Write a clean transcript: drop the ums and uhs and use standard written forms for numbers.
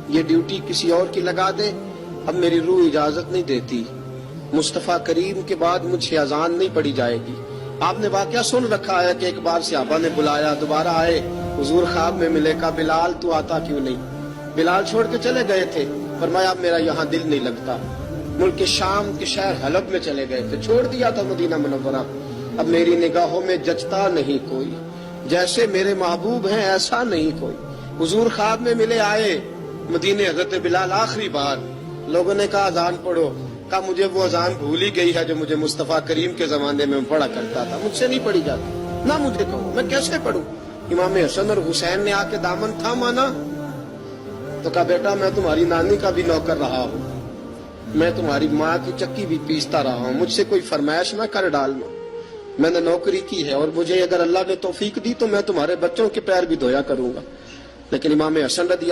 یہ ڈیوٹی کسی اور کی لگا دے، اب میری روح اجازت نہیں دیتی، مصطفیٰ کریم کے بعد مجھ سے اذان نہیں پڑھی جائے گی۔ آپ نے واقعہ سن رکھا ہے کہ ایک بار صحابہ نے بلایا، دوبارہ آئے، حضور خواب میں ملے، کہا بلال تو آتا کیوں نہیں؟ بلال چھوڑ کے چلے گئے تھے، فرمایا اب میرا یہاں دل نہیں لگتا۔ ملک شام کے شہر حلب میں چلے گئے تھے، چھوڑ دیا تھا مدینہ منورہ، اب میری نگاہوں میں جچتا نہیں کوئی، جیسے میرے محبوب ہیں ایسا نہیں کوئی۔ حضور خواب میں ملے، آئے مدینے، حضرت بلال آخری بار، لوگوں نے کہا اذان پڑھو، کہا مجھے وہ اذان بھول ہی گئی ہے جو مجھے مصطفیٰ کریم کے زمانے میں پڑھا کرتا تھا، مجھ سے نہیں پڑھی جاتی، نہ مجھے کہو، میں کیسے پڑھوں؟ امام حسن اور حسین نے آ کے دامن تھاما نا، تو کہا بیٹا میں تمہاری نانی کا بھی نوکر رہا ہوں، میں تمہاری ماں کی چکی بھی پیستا رہا ہوں، مجھ سے کوئی فرمائش نہ کر ڈالنا، میں نے نوکری کی ہے، اور مجھے اگر اللہ نے توفیق دی تو میں تمہارے بچوں کے پیر بھی دھویا کروں گا۔ لیکن امام حسن رضی